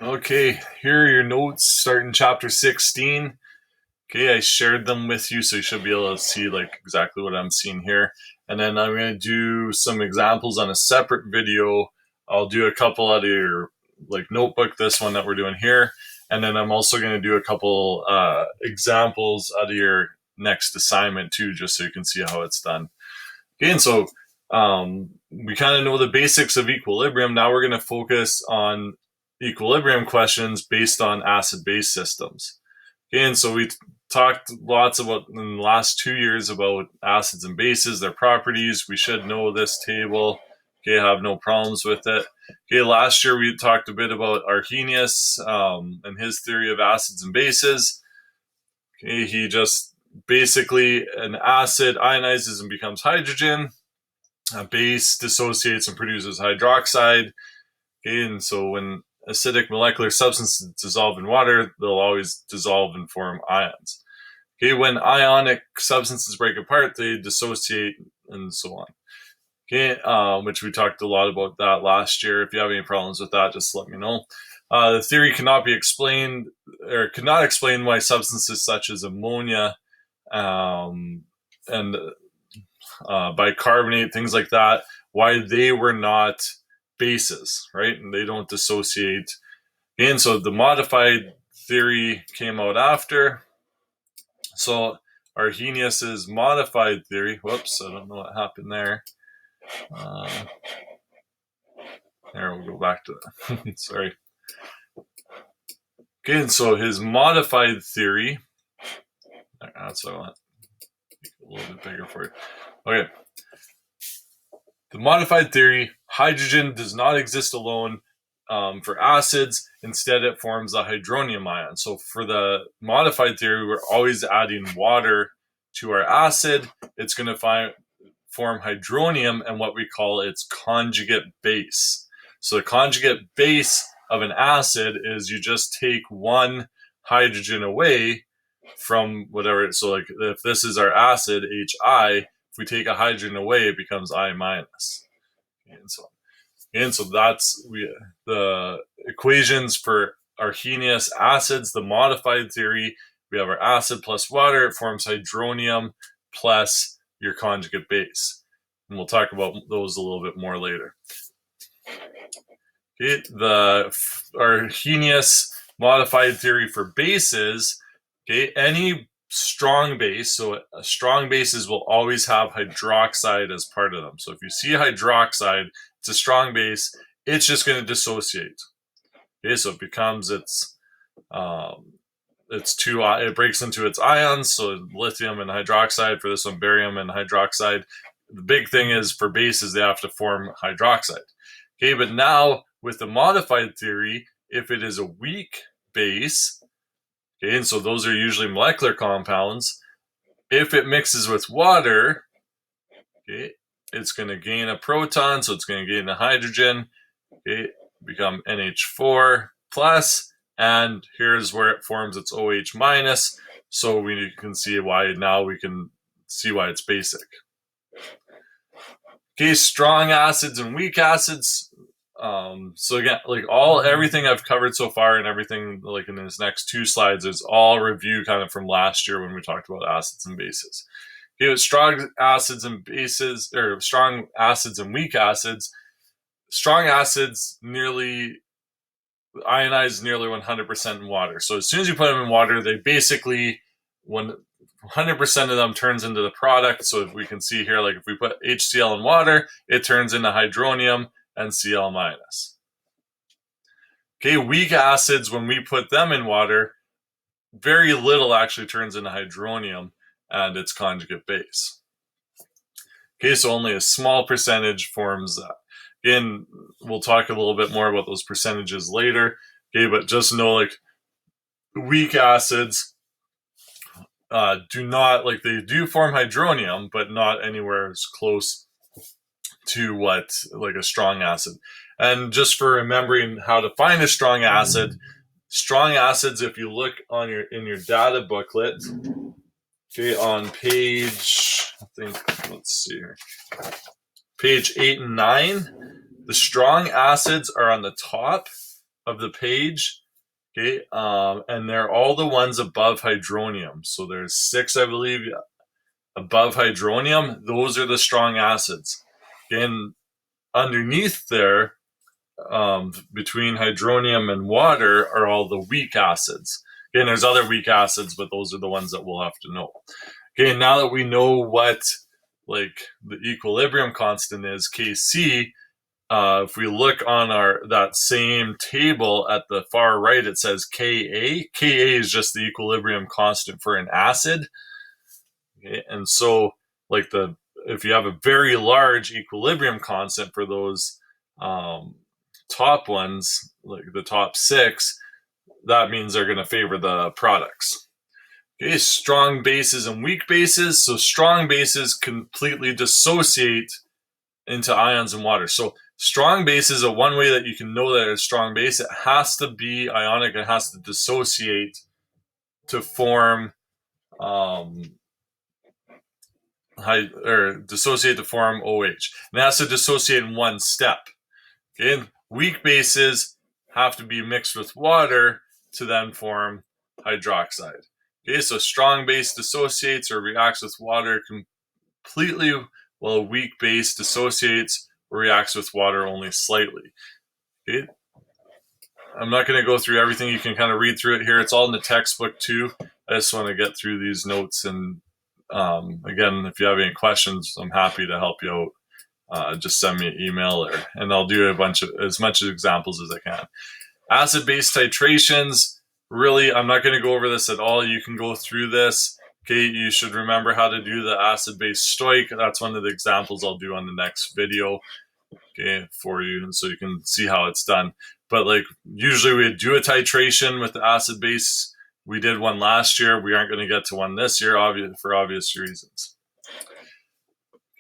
Okay, here are your notes starting chapter 16. Okay, I shared them with you, so you should be able to see like exactly what I'm seeing here. And then I'm going to do some examples on a separate video. I'll do a couple out of your like notebook, this one that we're doing here. And then I'm also going to do a couple examples out of your next assignment too, just so you can see how it's done. Okay, and so we kind of know the basics of equilibrium. Now we're going to focus on equilibrium questions based on acid-base systems. Okay, and so we talked lots about in the last 2 years about acids and bases, their properties. We should know this table. Okay, have no problems with it. Okay, last year we talked a bit about Arrhenius and his theory of acids and bases. Okay, he just basically an acid ionizes and becomes hydrogen. A base dissociates and produces hydroxide. Okay, and so when acidic molecular substances dissolve in water, they'll always dissolve and form ions. Okay, when ionic substances break apart, they dissociate and so on. Okay, which we talked a lot about that last year. If you have any problems with that, just let me know. The theory cannot be explained or could not explain why substances such as ammonia and bicarbonate, things like that, why they were not bases, right? And they don't dissociate. And so the modified theory came out after. So Arrhenius's modified theory, whoops, I don't know what happened there. There, we'll go back to that. Sorry. Okay, and so his modified theory, that's what I want. A little bit bigger for you. Okay. The modified theory, hydrogen does not exist alone for acids. Instead, it forms a hydronium ion. So for the modified theory, we're always adding water to our acid. It's going to form hydronium and what we call its conjugate base. So the conjugate base of an acid is you just take one hydrogen away from whatever. So like if this is our acid, HI, if we take a hydrogen away, it becomes I minus. And so that's the equations for Arrhenius acids, the modified theory. We have our acid plus water, it forms hydronium plus your conjugate base. And we'll talk about those a little bit more later. Okay, the Arrhenius modified theory for bases, okay, any strong base, so strong bases will always have hydroxide as part of them. So if you see hydroxide, it's a strong base, it's just going to dissociate. Okay, so it becomes it breaks into its ions, so lithium and hydroxide, for this one barium and hydroxide. The big thing is for bases, they have to form hydroxide. Okay, but now with the modified theory, if it is a weak base, okay, and so those are usually molecular compounds, if it mixes with water, okay, it's going to gain a proton, so it's going to gain a hydrogen, okay, become NH4 plus, and here's where it forms its OH minus, so we can see why now we can see why it's basic. Okay, strong acids and weak acids. So again, like everything I've covered so far and everything like in this next two slides is all review kind of from last year when we talked about acids and bases. Okay, with strong acids and bases, or strong acids and weak acids, strong acids ionize nearly 100% in water. So as soon as you put them in water, they basically, 100% of them turns into the product. So if we can see here, like if we put HCl in water, it turns into hydronium and Cl minus. Okay, weak acids, when we put them in water, very little actually turns into hydronium and its conjugate base. Okay, so only a small percentage forms that. Again, we'll talk a little bit more about those percentages later. Okay, but just know like weak acids do not, like they do form hydronium, but not anywhere as close to what like a strong acid. And just for remembering how to find a strong acid, strong acids, if you look on in your data booklet, okay, on page, I think, let's see here, page 8 and 9, the strong acids are on the top, of the page. Okay, and they're all the ones above hydronium. So there's 6, I believe, above hydronium. Those are the strong acids. And underneath there, between hydronium and water, are all the weak acids. Again, there's other weak acids, but those are the ones that we'll have to know. Okay, now that we know what like the equilibrium constant is, Kc, if we look on that same table at the far right, it says Ka. Ka is just the equilibrium constant for an acid. Okay, and so like if you have a very large equilibrium constant for those top ones, like the top 6, that means they're going to favor the products. Okay, strong bases and weak bases. So strong bases completely dissociate into ions in water. So strong bases are one way that you can know that it's a strong base. It has to be ionic. It has to dissociate to form dissociate to form OH. And it has to dissociate in one step. Okay, weak bases have to be mixed with water to then form hydroxide. Okay, so strong base dissociates or reacts with water completely, while a weak base dissociates or reacts with water only slightly. Okay, I'm not going to go through everything. You can kind of read through it here. It's all in the textbook too. I just want to get through these notes, and again, if you have any questions, I'm happy to help you out. Just send me an email, and I'll do as much examples as I can. Acid-base titrations. Really, I'm not going to go over this at all. You can go through this. Okay, you should remember how to do the acid-base stoich. That's one of the examples I'll do on the next video, okay, for you, so you can see how it's done. But like usually we do a titration with the acid-base. We did one last year. We aren't going to get to one this year, for obvious reasons.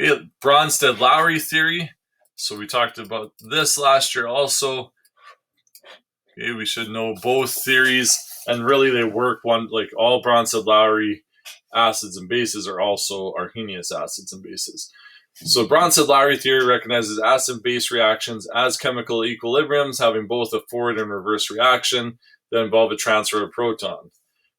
Okay, Bronsted-Lowry theory. So we talked about this last year also. Okay, we should know both theories, and really they work like all Bronsted-Lowry acids and bases are also Arrhenius acids and bases. So Bronsted-Lowry theory recognizes acid-base reactions as chemical equilibriums having both a forward and reverse reaction that involve a transfer of a proton.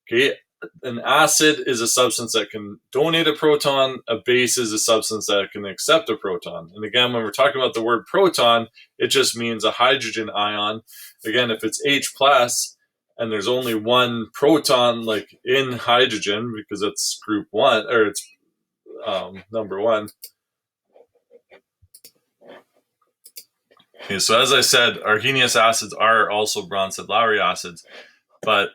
Okay, an acid is a substance that can donate a proton. A base is a substance that can accept a proton. And again, when we're talking about the word proton, it just means a hydrogen ion. Again, if it's H plus and there's only one proton like in hydrogen, because it's group 1, or it's number 1. Okay, so as I said, Arrhenius acids are also Bronsted-Lowry acids, but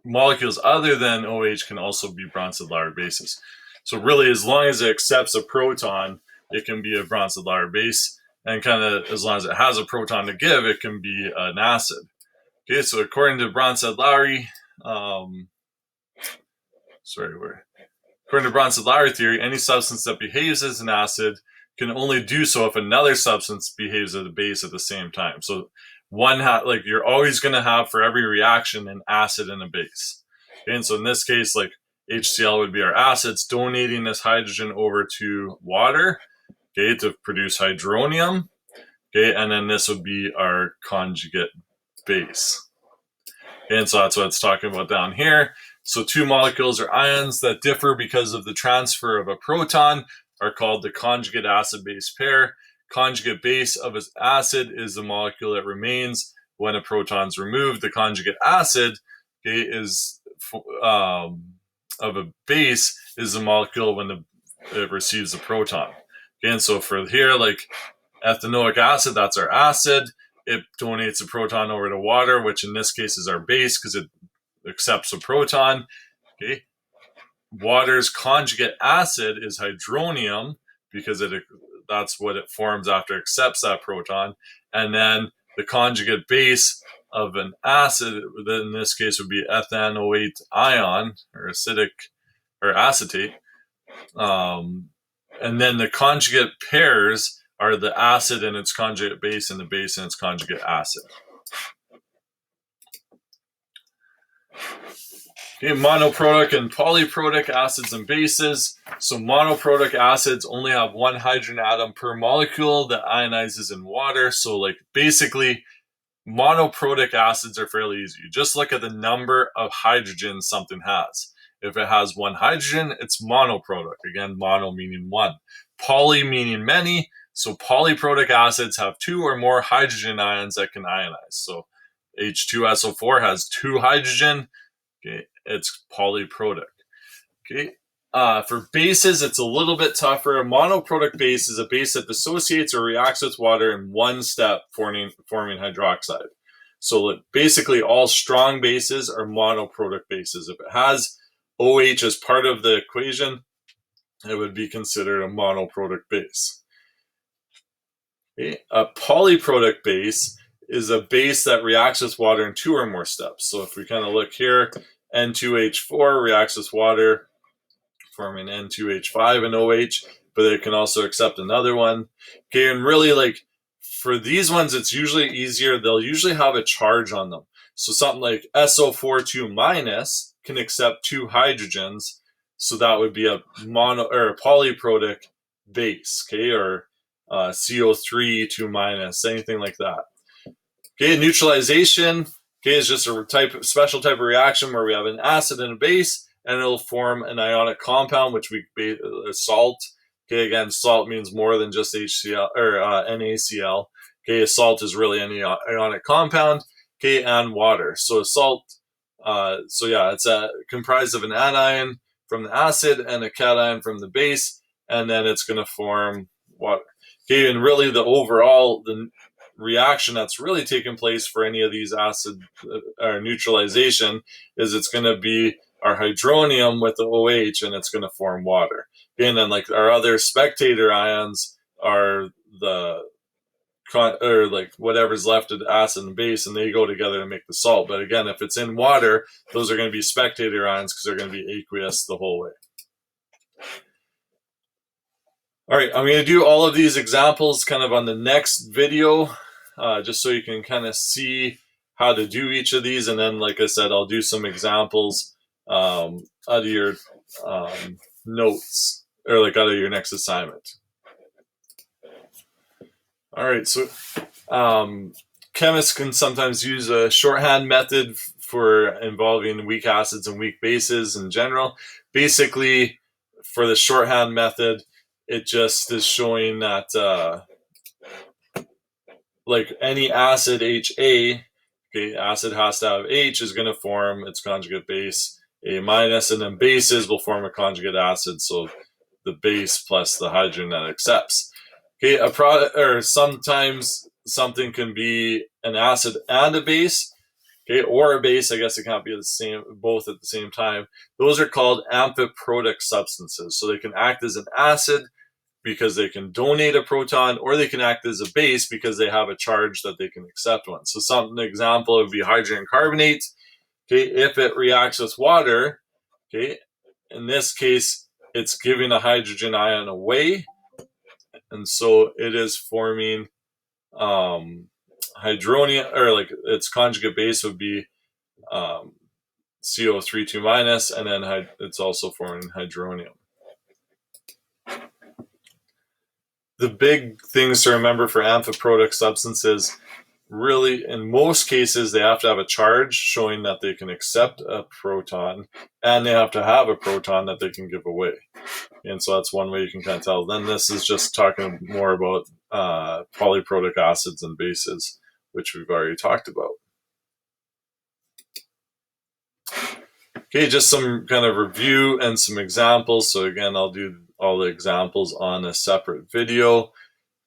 molecules other than OH can also be Bronsted-Lowry bases. So really, as long as it accepts a proton, it can be a Bronsted-Lowry base, and kind of as long as it has a proton to give, it can be an acid. Okay, so according to Bronsted-Lowry, according to Bronsted-Lowry theory, any substance that behaves as an acid can only do so if another substance behaves as a base at the same time. So like you're always going to have for every reaction an acid and a base. Okay, and so in this case, like HCl would be our acids donating this hydrogen over to water, okay, to produce hydronium. Okay, and then this would be our conjugate base. Okay, and so that's what it's talking about down here. So two molecules or ions that differ because of the transfer of a proton are called the conjugate acid-base pair. Conjugate base of an acid is the molecule that remains when a proton is removed. The conjugate acid, okay, is of a base is the molecule when it receives a proton. Okay, and so for here, like ethanoic acid, that's our acid. It donates a proton over to water, which in this case is our base because it accepts a proton. Okay, water's conjugate acid is hydronium because that's what it forms after it accepts that proton. And then the conjugate base of an acid, in this case would be ethanoate ion or acetate. And then the conjugate pairs are the acid and its conjugate base and the base and its conjugate acid. Okay, monoprotic and polyprotic acids and bases. So monoprotic acids only have one hydrogen atom per molecule that ionizes in water. So like basically monoprotic acids are fairly easy. You just look at the number of hydrogens something has. If it has one hydrogen, it's monoprotic. Again, mono meaning one. Poly meaning many. So polyprotic acids have two or more hydrogen ions that can ionize. So H2SO4 has two hydrogen. Okay, it's polyprotic. Okay. For bases, it's a little bit tougher. A monoprotic base is a base that dissociates or reacts with water in one step, forming hydroxide. So basically, all strong bases are monoprotic bases. If it has OH as part of the equation, it would be considered a monoprotic base. Okay. A polyprotic base is a base that reacts with water in two or more steps. So if we kind of look here, N2H4 reacts with water, forming N2H5 and OH, but it can also accept another one. Okay, and really, like, for these ones, it's usually easier. They'll usually have a charge on them. So something like SO42 minus can accept two hydrogens. So that would be a mono or a polyprotic base, okay, or CO3 2 minus, anything like that. Okay, neutralization, okay, is just a special type of reaction where we have an acid and a base, and it'll form an ionic compound, which we salt. Okay, again, salt means more than just HCl or NaCl. Okay, a salt is really any ionic compound. Okay, and water. So a salt, it's comprised of an anion from the acid and a cation from the base, and then it's going to form water. Okay, and really the reaction that's really taking place for any of these acid or neutralization is it's going to be our hydronium with the OH, and it's going to form water. And then, like, our other spectator ions are like whatever's left of the acid and base, and they go together to make the salt. But again, if it's in water, those are going to be spectator ions because they're going to be aqueous the whole way. All right, I'm going to do all of these examples kind of on the next video, just so you can kind of see how to do each of these. And then, like I said, I'll do some examples out of your notes, or like out of your next assignment. All right, so chemists can sometimes use a shorthand method for involving weak acids and weak bases in general. Basically, for the shorthand method, it just is showing that like any acid HA, okay, acid has to have H, is going to form its conjugate base A minus, and then bases will form a conjugate acid, so the base plus the hydrogen that accepts. Okay, a product, or sometimes something can be an acid and a base, okay, or a base. I guess it can't be both at the same time. Those are called amphiprotic substances. So they can act as an acid because they can donate a proton, or they can act as a base because they have a charge that they can accept one. So an example would be hydrogen carbonate. Okay, if it reacts with water, okay, in this case, it's giving a hydrogen ion away, and so it is forming hydronium, or like its conjugate base would be CO3 2 minus, and then it's also forming hydronium. The big things to remember for amphiprotic substances, really, in most cases, they have to have a charge showing that they can accept a proton, and they have to have a proton that they can give away. And so that's one way you can kind of tell. Then this is just talking more about polyprotic acids and bases, which we've already talked about. Okay, just some kind of review and some examples. So again, I'll do all the examples on a separate video.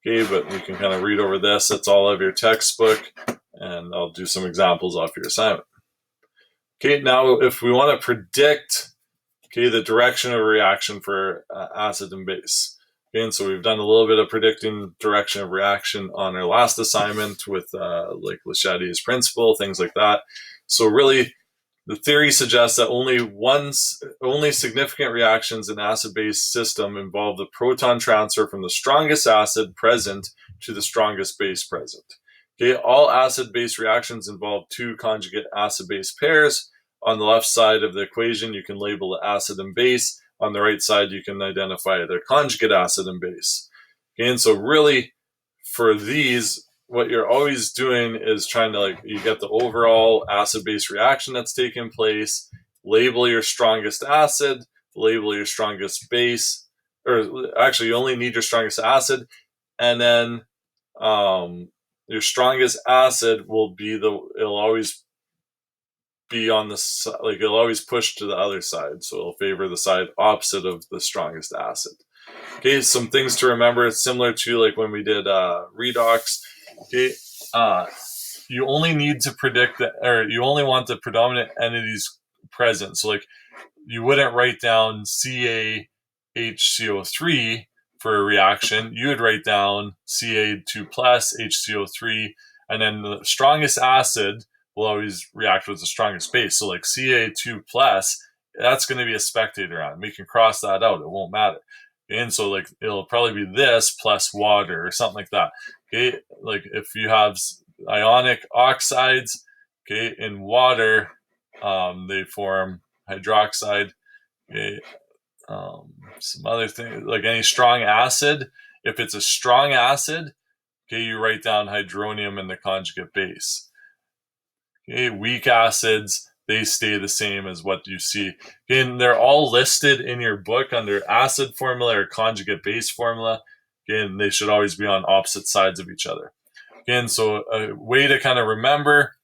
Okay, but we can kind of read over this. That's all of your textbook, and I'll do some examples off your assignment. Okay, now if we want to predict, okay, the direction of a reaction for acid and base. Okay, and so we've done a little bit of predicting direction of reaction on our last assignment with like Le Chatelier's principle, things like that. So really, the theory suggests that only significant reactions in acid-base system involve the proton transfer from the strongest acid present to the strongest base present. Okay, all acid-base reactions involve two conjugate acid-base pairs. On the left side of the equation, you can label the acid and base. On the right side, you can identify their conjugate acid and base. Okay, and so really, for these, what you're always doing is trying to, like, you get the overall acid-base reaction that's taking place, label your strongest acid, label your strongest base, or actually you only need your strongest acid, and then your strongest acid will be it'll always be on the side, like it'll always push to the other side, so it'll favor the side opposite of the strongest acid. Okay, some things to remember. It's similar to like when we did redox. Okay, you only need to predict that, or you only want the predominant entities present. So like you wouldn't write down CaHCO3 for a reaction. You would write down Ca2 plus HCO3, and then the strongest acid will always react with the strongest base. So like Ca2 plus, that's going to be a spectator ion. We can cross that out. It won't matter. And so like it'll probably be this plus water or something like that. Okay, like if you have ionic oxides, okay, in water, they form hydroxide. Okay, some other things like any strong acid. If it's a strong acid, okay, you write down hydronium in the conjugate base. Okay, weak acids, they stay the same as what you see. Again, they're all listed in your book under acid formula or conjugate base formula. Again, they should always be on opposite sides of each other. Again, so a way to kind of remember,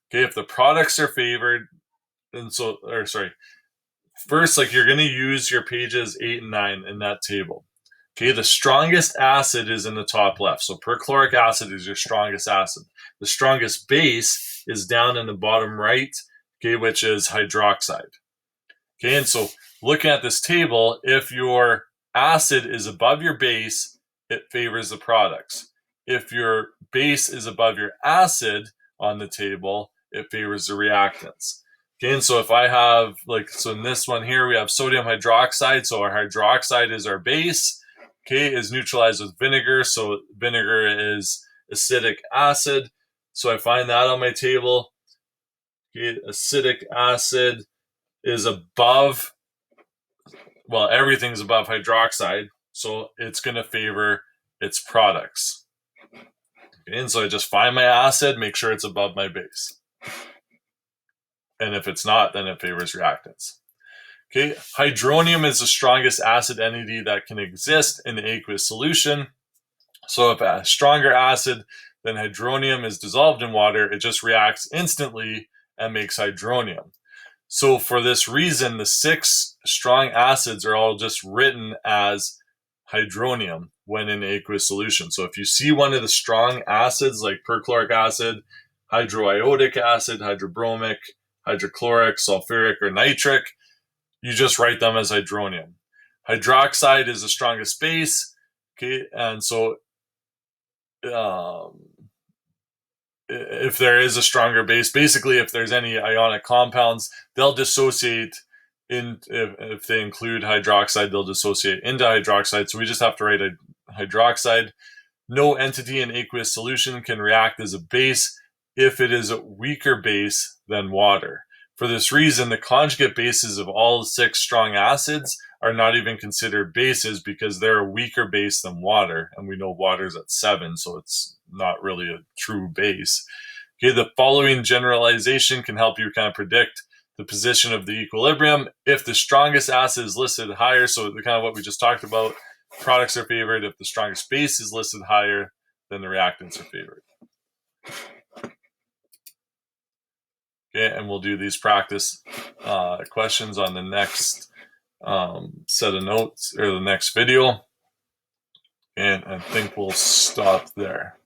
okay, if the products are favored, and so, or sorry, first, like you're going to use your pages 8 and 9 in that table. Okay, the strongest acid is in the top left. So perchloric acid is your strongest acid. The strongest base is down in the bottom right, okay, which is hydroxide. Okay, and so looking at this table, if your acid is above your base, it favors the products. If your base is above your acid on the table, it favors the reactants. Okay, and so if I have, like, so in this one here, we have sodium hydroxide. So our hydroxide is our base, okay, is neutralized with vinegar. So vinegar is acetic acid. So I find that on my table. Okay, acetic acid is above, well, everything's above hydroxide. So it's going to favor its products. Okay, and so I just find my acid, make sure it's above my base. And if it's not, then it favors reactants. Okay, hydronium is the strongest acid entity that can exist in the aqueous solution. So if a stronger acid than hydronium is dissolved in water, it just reacts instantly and makes hydronium. So for this reason, the 6 strong acids are all just written as hydronium when in aqueous solution. So if you see one of the strong acids like perchloric acid, hydroiodic acid, hydrobromic, hydrochloric, sulfuric, or nitric, you just write them as hydronium. Hydroxide is the strongest base, okay, and so if there is a stronger base, basically if there's any ionic compounds, they'll dissociate if they include hydroxide, they'll dissociate into hydroxide. So we just have to write a hydroxide. No entity in aqueous solution can react as a base if it is a weaker base than water. For this reason, the conjugate bases of all 6 strong acids are not even considered bases because they're a weaker base than water. And we know water's at 7, so it's not really a true base. Okay, the following generalization can help you kind of predict the position of the equilibrium. If the strongest acid is listed higher, so kind of what we just talked about, products are favored. If the strongest base is listed higher, then the reactants are favored. Okay, and we'll do these practice questions on the next set of notes or the next video. And I think we'll stop there.